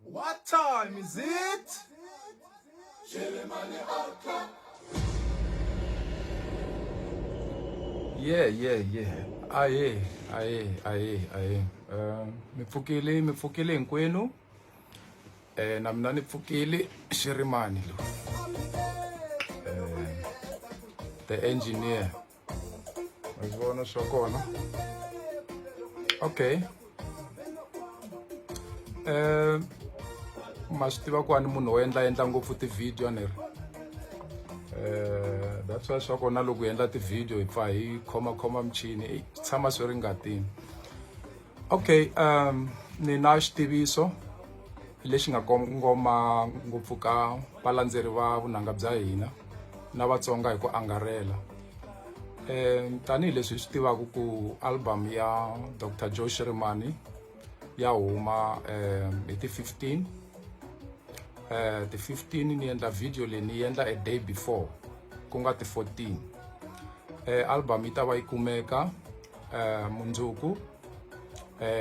What time is it? Shirimani outcome. Yeah. Aye. Mipfukile hinkwenu. Na mina ni pfukile shirimani lo. The engineer. Mavona swa kona. Okay. Ma swi tiva ku ani munhu wo endla ngopfu ti-video ni ri. That's why swa kona loko hi endla ti-video hi pfa hi khoma michini swi tshama swi ri ngatini. Okay, ni na xitiviso lexi nga kongoma ngopfu ka valandzeri va vunanga bya hina na Vatsonga hi ku angarhela. Tanihileswi hi swi tivaka ku album ya Dr. Joe Shirimani ya huma hi ti 15. The 15 ni endla video leyi ni endla a day before ku nga ti 14. Album yi ta va yi kumeka mundzuku.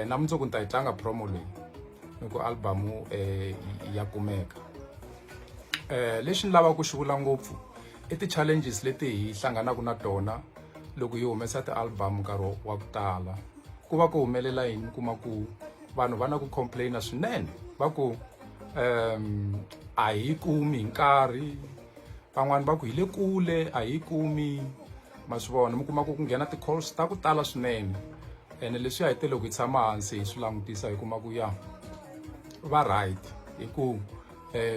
Na mundzuku ni ta yi tlanga promo leyi loko album ya kumeka. Lexi ni lavaka ku xi vula ngopfu i ti-challenges leti hi hlanganaka na tona loko hi humesa ti-album nkarhi wa ku tala. Ku va ku humelela yini kuma ku vanhu va na ku complaina swinene va ku a hi kumi nkarhi, van'wani va ku hi le kule a hi kumi, ma swi vona mi kuma ku nghena ti-calls ta ku tala swinene. Ene leswi a hi te loko hi tshama hansi hi swi langutisa hi kuma ku ya va right hi ku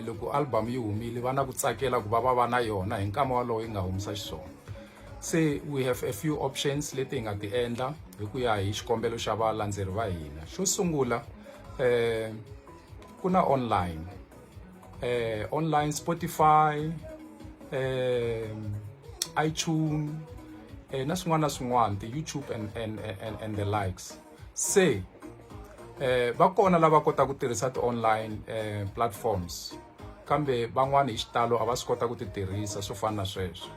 loko album yi humile va na ku tsakela ku va na yona hi nkama walowo yi nga humisa xiswona. Se we have a few options leti hi nga ti endla hi ku ya hi xikombelo xa valandzeri va hina. Xo sungula ku na online Spotify, iTunes, na swin'wana ti-YouTube and the likes. Se va kona lava kota ku tirhisa ti-online platforms kambe van'wani hi xitalo a va swi kota ku ti tirhisa swo fana na sweswo.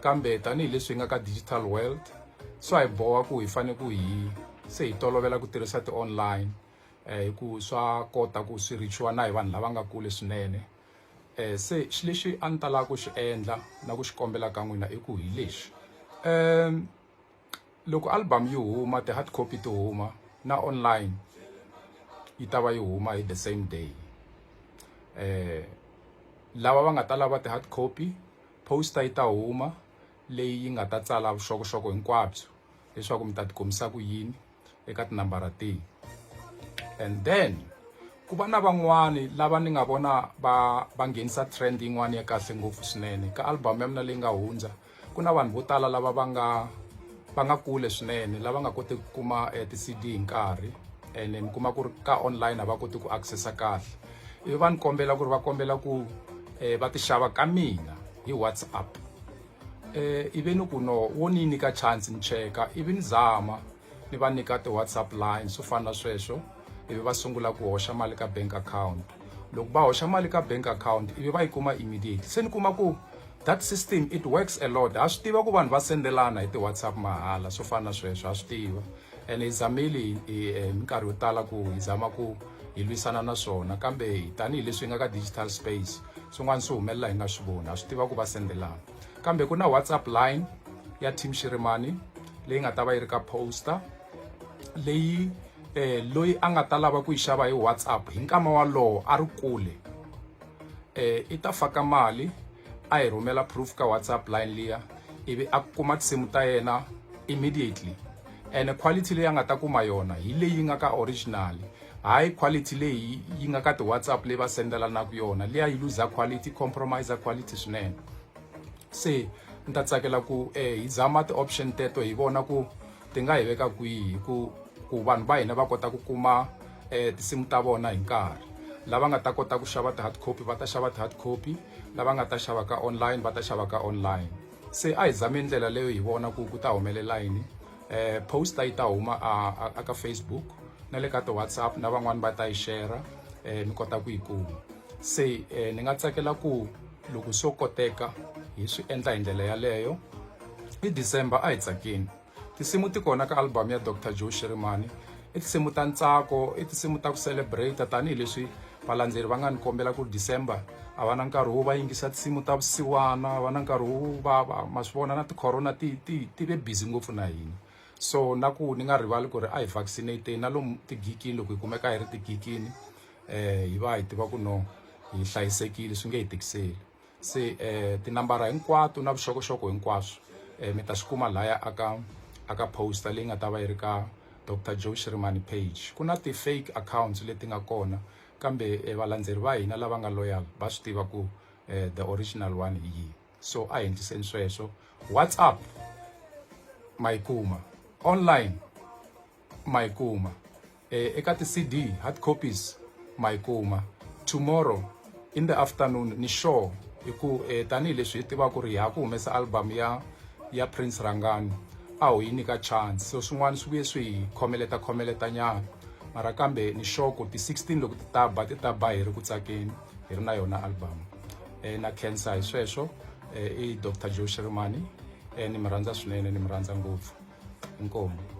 Kambe tanihileswi hi nga ka digital world swa hi boha ku hi fanele ku se hi tolovela ku tirhisa ti-online hi ku swa kota ku swi richiwa na hi vanhu lava nga kule swinene. Se lexi a ni talaka ku xi endla na ku xi kombela ka n'wina i ku hi lexi loko album yi huma ti-hard copy ti huma na online yi ta va yi huma hi the same day. Lava va nga ta lava ti-hard copy poster yi ta huma leyi yi nga ta tsala vuxokoxoko hinkwabyo leswaku mi ta tikomisa ku yini eka tinambara tihi. And then ku va na van'wani lava ni nga vona va nghenisa trend yin'wana ya kahle ngopfu swinene ka album ya mina leyi nga hundza. Ku na vanhu vo tala lava va nga kule swinene lava nga koti ku kuma ti-CD hi nkarhi ene mi kuma ku ri ka online a va koti ku accessa kahle. Ivi va ni kombela ku ri va kombela ku va ti xava ka mina hi WhatsApp. Ivi ni ku no wo ni nyika chance ni cheka ivi ni zama ni va nyika ti-WhatsApp line swo fana na sweswo. Ivi va sungula ku hoxa mali ka bank account. Loko va hoxa mali ka bank account ivi va yi kuma immediately. Se ni kuma ku that system it works a lot. Ha swi tiva ku vanhu va sendelana hi ti-WhatsApp mahala swo fana na sweswo ha swi tiva. Ene hi zamile hi minkarhi yo tala ku hi zama ku hi lwisana na swona kambe tanihileswi hi nga ka digital space swin'wana swi humelela hi nga swi voni ha swi tiva ku va sendelana. Kambe ku na WhatsApp line ya Team Shirimani leyi nga ta va yi ri ka poster leyi loyi a nga ta lava ku yi xava hi WhatsApp hi nkama walowo a ri kule i ta faka mali a hi rhumela proof ka WhatsApp line liya ivi a kuma tinsimu ta yena immediately. And quality leyi a nga ta kuma yona hi leyi nga ka original hayi quality leyi yi nga ka ti-WhatsApp leyi va sendelanaka yona liya yi lose quality compromise quality swinene. Se ni ta tsakela ku hi zama ti-option teto hi vona ku ti nga hi veka kwihi ku vanhu va hina va kota ku kuma tinsimu ta vona hi nkarhi. Lava nga ta kota ku xava ti-hard copy va ta xava ti-hard copy, lava nga ta xava ka online va ta xava ka online. Se a hi zame ndlela leyo hi vona ku ta humelela yini. Poster yi ta huma aka Facebook na le ka ti-WhatsApp na van'wani va ta yi share mi kota ku yi kuma. Se ni nga tsakela ku loko swo koteka hi swi endla hi ndlela yaleyo. Hi December a hi tsakeni tinsimu ti kona ka album ya Dr. Joe Shirimani i tinsimu ta ntsako, i tinsimu ta ku celebrate tanihileswi valandzeri va nga ni kombela ku December a va na nkarhi wo va yingisa tinsimu ta vusiwana, va na nkarhi wo ma swi vona na ti-corona ti ve busy ngopfu na hina. So na ku ni nga rivali ku ri a hi vaccinate na lomu tigikini loko hi kumeka hi ri tigikini hi va hi tiva ku no hi hlayisekile swi nge hi tikiseli. Se tinambara hinkwato na vuxokoxoko hinkwaswo mi ta swi kuma laya aka poster leyi nga ta va yi ri ka Dr. Joe Shirimani page. Ku na ti-fake accounts leti nga kona kambe valandzeri va hina lava nga loyal va swi tiva ku the original one hi yihi. So a hi endliseni sweswo. WhatsApp ma yi kuma, online ma yi kuma, eka ti-CD hard copies ma yi kuma. Tomorrow in the afternoon ni sure hi ku tanihileswi hi tiva ku ri ha ku humesa album ya Prince Rangani a ho yi nyika chance. So swin'wana swi vuye swi hi khomeleta nyana mara kambe ni sure ku ti-16 loko ti ta ba hi ri ku tsakeni hi ri na yona album. Na khensa hi sweswo i Dr. Joe Shirimani ni mi rhandza swinene, ni mi rhandza ngopfu. Inkomu.